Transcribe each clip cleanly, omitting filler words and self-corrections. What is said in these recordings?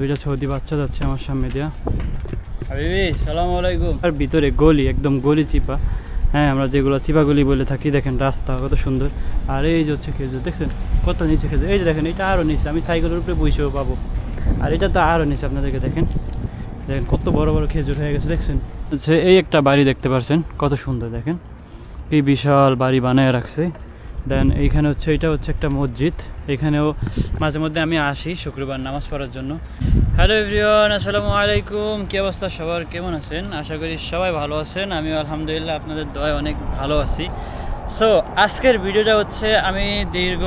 দুইটা সৌদি বাচ্চা যাচ্ছে আমার সামনে দিয়া। হাবিবি সালাম আলাইকুম। আর ভিতরে গলি, একদম গলি চিপা। হ্যাঁ, আমরা যেগুলো চিপা গলি বলে থাকি। দেখেন রাস্তা কত সুন্দর। আর এই যে হচ্ছে খেজুর, দেখছেন কত নিচে খেজুর। এই যে দেখেন, এটা আরও নিচে, আমি সাইকেলের উপরে বইসেও পাবো। আর এটা তো আরও নিচে, আপনাদেরকে দেখেন দেখেন কত বড় বড় খেজুর হয়ে গেছে। দেখছেন হচ্ছে এই একটা বাড়ি দেখতে পাচ্ছেন, কত সুন্দর। দেখেন কি বিশাল বাড়ি বানায় রাখছে। দেন এইখানে হচ্ছে, এটা হচ্ছে একটা মসজিদ। এখানেও মাঝে মধ্যে আমি আসি শুক্রবার নামাজ পড়ার জন্য। হ্যালো এভরিওয়ান, আসসালামু আলাইকুম। কী অবস্থা সবার, কেমন আছেন? আশা করি সবাই ভালো আছেন। আমিও আলহামদুলিল্লাহ আপনাদের দয়ায় অনেক ভালো আছি। সো আজকের ভিডিওটা হচ্ছে, আমি দীর্ঘ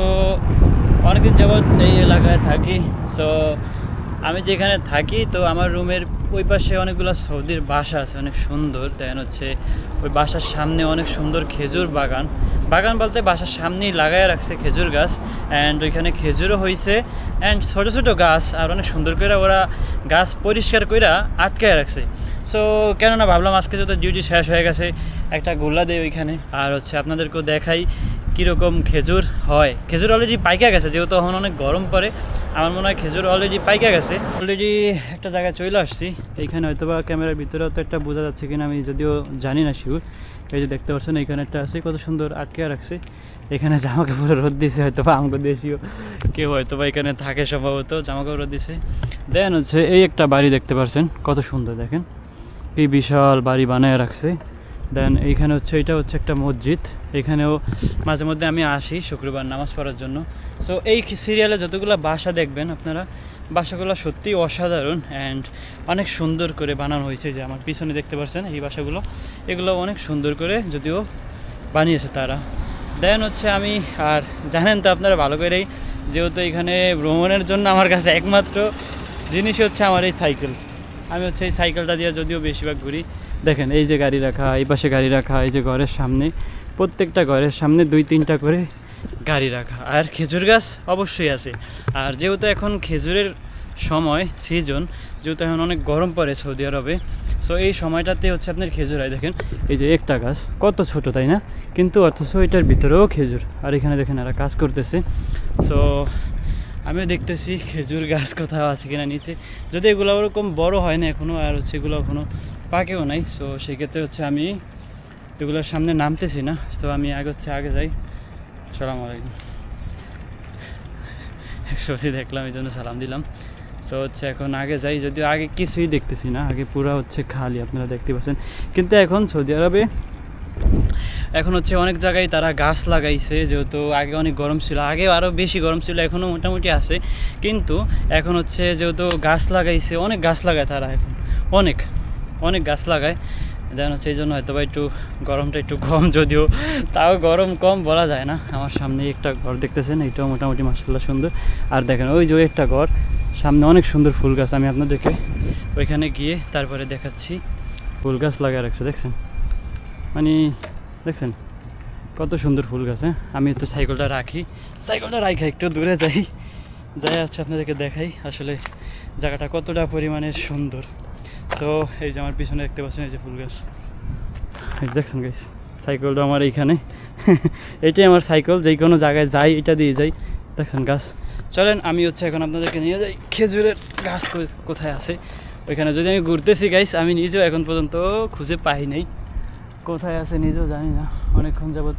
অনেকদিন যাবৎ এই এলাকায় থাকি। সো আমি যেখানে থাকি, তো আমার রুমের ওই পাশে অনেকগুলো সৌদির বাসা আছে, অনেক সুন্দর। দেন হচ্ছে ওই বাসার সামনে অনেক সুন্দর খেজুর বাগান। বাগান বলতে বাসার সামনেই লাগায় রাখছে খেজুর গাছ। অ্যান্ড ওইখানে খেজুরও হয়েছে, অ্যান্ড ছোটো ছোটো গাছ। আর অনেক সুন্দর করে ওরা গাছ পরিষ্কার করে আটকায় রাখছে। সো কেননা ভাবলাম আজকে যত ডিউটি শেষ হয়ে গেছে, একটা গোল্লা দেয় ওইখানে। আর হচ্ছে আপনাদেরকেও দেখাই কীরকম খেজুর হয়। খেজুর অলরেডি পাইকা গেছে, যেহেতু এখন অনেক গরম পড়ে। আমার মনে হয় খেজুর অলরেডি পাইকা গেছে। অলরেডি একটা জায়গায় চলে আসছি। এইখানে হয়তো বা ক্যামেরার ভিতরেও তো একটা বোঝা যাচ্ছে কিনা আমি যদিও জানি না শিওর। এই যে দেখতে পাচ্ছেন, এইখানে একটা আছে, কত সুন্দর আটকে রাখছে। এখানে জামা কাপড় রোদ দিছে, হয়তো বা আমাকে দেশীয় কেউ হয়তো বা এখানে থাকে সম্ভবত, জামা কাপড় রোদ দিছে। দেন হচ্ছে এই একটা বাড়ি দেখতে পাচ্ছেন, কত সুন্দর। দেখেন কি বিশাল বাড়ি বানায় রাখছে। দেন এইখানে হচ্ছে, এটা হচ্ছে একটা মসজিদ। এখানেও মাঝে মধ্যে আমি আসি শুক্রবার নামাজ পড়ার জন্য। সো এই সিরিয়ালে যতগুলো বাসা দেখবেন আপনারা, বাসাগুলো সত্যিই অসাধারণ অ্যান্ড অনেক সুন্দর করে বানানো হয়েছে। যে আমার পিছনে দেখতে পাচ্ছেন এই বাসাগুলো, এগুলো অনেক সুন্দর করে যদিও বানিয়েছে তারা। দেন হচ্ছে আমি, আর জানেন তো আপনারা ভালো করেই, যেহেতু এখানে ভ্রমণের জন্য আমার কাছে একমাত্র জিনিস হচ্ছে আমার এই সাইকেল। আমি হচ্ছে এই সাইকেলটা দিয়ে যদিও বেশিরভাগ ঘুরি। দেখেন এই যে গাড়ি রাখা, এই পাশে গাড়ি রাখা, এই যে ঘরের সামনে, প্রত্যেকটা ঘরের সামনে 2-3টা করে গাড়ি রাখা। আর খেজুর গাছ অবশ্যই আছে। আর যেহেতু এখন খেজুরের সময়, সিজন, যেহেতু এখন অনেক গরম পড়ে সৌদি আরবে, সো এই সময়টাতে হচ্ছে আপনার খেজুর হয়। দেখেন এই যে একটা গাছ কত ছোট, তাই না? কিন্তু অথচ এটার ভিতরেও খেজুর। আর এখানে দেখেন এরা কাজ করতেছে। সো আমিও দেখতেছি খেজুর গাছ কোথাও আছে কিনা নিচে, যদি এগুলো ওরকম বড় হয় না এখনও, আর হচ্ছে এগুলো এখনও পাকেও নাই। সো সেক্ষেত্রে হচ্ছে আমি এগুলোর সামনে নামতেছি না। তো আমি আগে যাই। সালাম আলাইকুম। সত্যি দেখলাম, এই জন্য সালাম দিলাম। সো হচ্ছে এখন আগে যাই, যদিও আগে কিছুই দেখতেছি না, আগে পুরো হচ্ছে খালি, আপনারা দেখতে পাচ্ছেন। কিন্তু এখন সৌদি আরবে এখন হচ্ছে অনেক জায়গায় তারা গাছ লাগাইছে। যেহেতু আগে অনেক গরম ছিল, আগে আরও বেশি গরম ছিল, এখনও মোটামুটি আছে। কিন্তু এখন হচ্ছে যেহেতু গাছ লাগাইছে, অনেক গাছ লাগায় তারা, এখন অনেক অনেক গাছ লাগায়। দেন হচ্ছে এই জন্য হয়তো বা একটু গরমটা একটু কম, যদিও তাও গরম কম বলা যায় না। আমার সামনে একটা ঘর দেখতেছেন, এইটাও মোটামুটি মাশাআল্লাহ সুন্দর। আর দেখেন ওই যে একটা ঘর, সামনে অনেক সুন্দর ফুল গাছ। আমি আপনাদেরকে ওইখানে গিয়ে তারপরে দেখাচ্ছি। ফুল গাছ লাগায় রাখছে, দেখছেন মানে, দেখছেন কত সুন্দর ফুল গাছ। হ্যাঁ, আমি তো সাইকেলটা রাখি একটু দূরে যাই হচ্ছে আপনাদেরকে দেখাই আসলে জায়গাটা কতটা পরিমাণের সুন্দর। সো এই যে আমার পিছনে দেখতে পাচ্ছেন, এই যে ফুল গাছ, এই দেখছেন গাইস। সাইকেলটা আমার এইখানে এটাই আমার সাইকেল, যেই কোনো জায়গায় যাই এটা দিয়ে যাই। দেখছেন গাছ। চলেন আমি হচ্ছে এখন আপনাদেরকে নিয়ে যাই খেজুরের গাছ কোথায় আছে ওইখানে। যদি আমি ঘুরতেছি গাইস, আমি নিজেও এখন পর্যন্ত খুঁজে পাই নাই কোথায় আছে, নিজেও জানি না। অনেকক্ষণ যাবৎ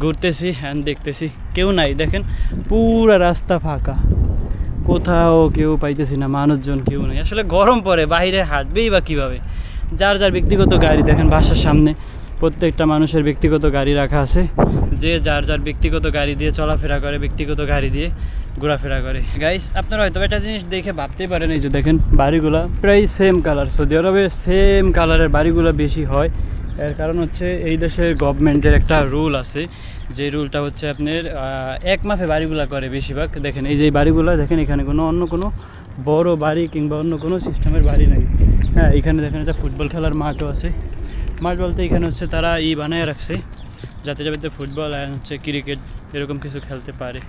ঘুরতেছি অ্যান্ড দেখতেছি কেউ নাই। দেখেন পুরা রাস্তা ফাঁকা, কোথাও কেউ পাইতেছি না, মানুষজন কেউ নেই। আসলে গরম পড়ে, বাইরে হাঁটবেই বা কীভাবে? যার যার ব্যক্তিগত গাড়ি, দেখেন বাসার সামনে প্রত্যেকটা মানুষের ব্যক্তিগত গাড়ি রাখা আছে। যে যার যার ব্যক্তিগত গাড়ি দিয়ে চলাফেরা করে, ব্যক্তিগত গাড়ি দিয়ে ঘোরাফেরা করে। গাইস আপনারা হয়তো একটা জিনিস দেখে ভাবতেই পারেন, এই যে দেখেন বাড়িগুলা প্রায় সেম কালার। সৌদি আরবে সেম কালারের বাড়িগুলো বেশি হয়। এর কারণ হচ্ছে এই দেশের গভর্নমেন্টের একটা রুল আছে, যে রুলটা হচ্ছে আপনার এক মাসে বাড়িগুলো করে বেশিরভাগ। দেখেন এই যে বাড়িগুলো দেখেন, এখানে অন্য কোনো বড় বাড়ি কিংবা অন্য কোনো সিস্টেমের বাড়ি নেই। হ্যাঁ, এখানে দেখেন একটা ফুটবল খেলার মাঠও আছে। মাঠ বলতে এখানে হচ্ছে তারা বানায় রাখছে যাতে যাতে ফুটবল আর হচ্ছে ক্রিকেট এরকম কিছু খেলতে পারে।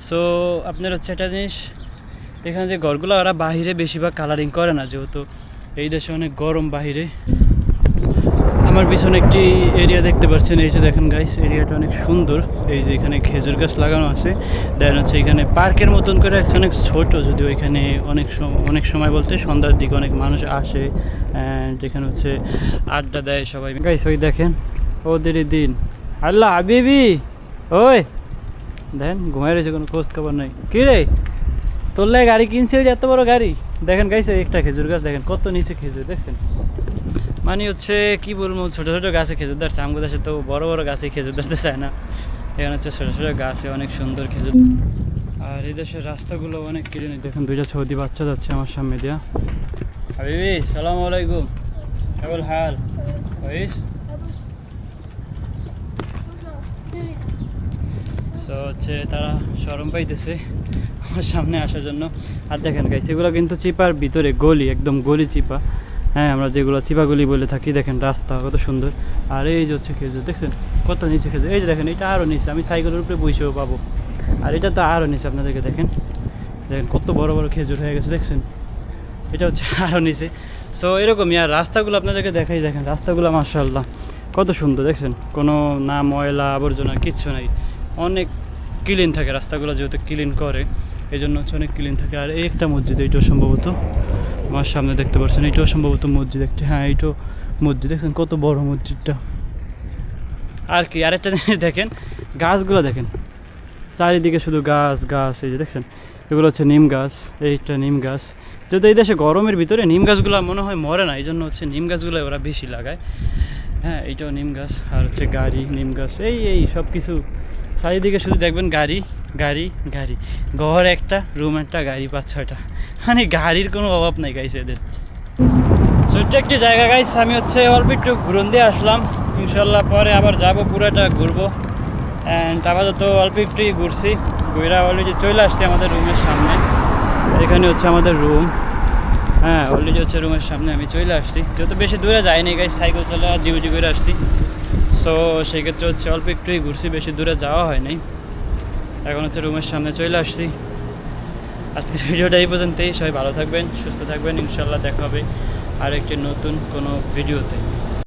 সো আপনার হচ্ছে একটা জিনিস, এখানে যে ঘরগুলো ওরা বাহিরে বেশিরভাগ কালারিং করে না, যেহেতু এই দেশে অনেক গরম বাহিরে। আমার আমার পিছনে একটি এরিয়া দেখতে পাচ্ছেন, এই যে দেখেন গাইস, এরিয়াটা অনেক সুন্দর। এই যে এখানে খেজুর গাছ লাগানো আছে, দেন হচ্ছে এখানে পার্কের মতন করে আছে, অনেক ছোট, যদিও এখানে অনেক সময় বলতে সন্ধ্যার দিকে অনেক মানুষ আসে, যেখানে হচ্ছে আড্ডা দেয় সবাই। গাইস ওই দেখেন ওদেরই দিন, আল্লাহ হাবিবি, ওই দেখেন ঘুমাই রয়েছে, কোনো খোঁজ খবর নাই। কী রে তোর লাই গাড়ি কিনছে, ওই যে এত বড় গাড়ি, দেখেন গাইস একটা খেজুর গাছ দেখেন কত নিচে খেজুর, দেখছেন? মানে হচ্ছে কি বলবো, ছোটো ছোটো গাছে খেজুর ধরছে, আমগো দেশে তো বড় বড় গাছে খেজুর ধরতে চায় না, এখানে হচ্ছে ছোটো ছোটো গাছে অনেক সুন্দর খেজুর। আর এই দেশের রাস্তাগুলো অনেক ক্লিন, দেখেন দুইটা সৌদি বাচ্চা যাচ্ছে আমার সামনে দিয়া। হাবিবি সালামু আলাইকুম, কেবল হাল ওইস। তো হচ্ছে তারা শরম পাইতেছে আমার সামনে আসার জন্য। আর দেখেন গাইস, এগুলো কিন্তু চিপার ভিতরে গলি, একদম গলি চিপা, হ্যাঁ আমরা যেগুলো চিপাগুলি বলে থাকি। দেখেন রাস্তা কত সুন্দর, আর এই যে হচ্ছে খেজুর, দেখছেন কত নিচে খেজুর। এই যে দেখেন এটা আরও নিচে, আমি সাইকেলের উপরে বসেও পাবো, আর এটা তো আরও নিচে, আপনাদেরকে দেখেন দেখেন কত বড় বড় খেজুর হয়ে গেছে, দেখছেন? এটা হচ্ছে আরও নিচে। সো এরকমই, আর রাস্তাগুলো আপনাদেরকে দেখাই, দেখেন রাস্তাগুলো মাশাআল্লাহ কত সুন্দর, দেখছেন? কোনো না ময়লা আবর্জনা কিচ্ছু নাই, অনেক ক্লিন থাকে রাস্তাগুলো, যেহেতু ক্লিন করে এই জন্য হচ্ছে অনেক ক্লিন থাকে। আর এই একটা মসজিদ, এইটাও সম্ভবত আমার সামনে দেখতে পাচ্ছেন, এইটাও সম্ভবত মসজিদ একটি, হ্যাঁ এইটাও মসজিদ, দেখছেন কত বড় মসজিদটা। আর কি আরেকটা জিনিস দেখেন, গাছগুলো দেখেন চারিদিকে শুধু গাছ গাছ, এই যে দেখছেন এগুলো হচ্ছে নিম গাছ, এইটা নিম গাছ। যদি এই দেশে গরমের ভিতরে নিম গাছগুলো মনে হয় মরে না, এই জন্য হচ্ছে নিম গাছগুলো ওরা বেশি লাগায়। হ্যাঁ এইটাও নিম গাছ, আর হচ্ছে গাড়ি, নিম গাছ, এই সব কিছু চারিদিকে শুধু দেখবেন গাড়ি গাড়ি গাড়ি, ঘর একটা, রুম একটা, গাড়ি 5-6টা, মানে গাড়ির কোনো অভাব নাই গাইছে এদের। ছোট্ট একটি জায়গা গাইস, আমি হচ্ছে অল্প একটু ঘুরন দিয়ে আসলাম, ইনশাল্লাহ পরে আবার যাবো, পুরোটা ঘুরবো। অ্যান্ড আপাতত অল্প একটুই ঘুরছি, ঘুরা অলরেডি চলে আসছি আমাদের রুমের সামনে। এখানে হচ্ছে আমাদের রুম, হ্যাঁ অলরেডি হচ্ছে রুমের সামনে আমি চলে আসছি, যেহেতু বেশি দূরে যাইনি গাইস, সাইকেল চলে ডিউটি করে আসছি। সো সেক্ষেত্রে হচ্ছে অল্প একটুই ঘুরছি, বেশি দূরে যাওয়া হয় নাই। এখন হচ্ছে রুমের সামনে চলে আসছি। আজকের ভিডিওটা এই পর্যন্তই, সবাই ভালো থাকবেন, সুস্থ থাকবেন, ইনশাল্লাহ দেখা হবে আর একটি নতুন কোনো ভিডিওতে।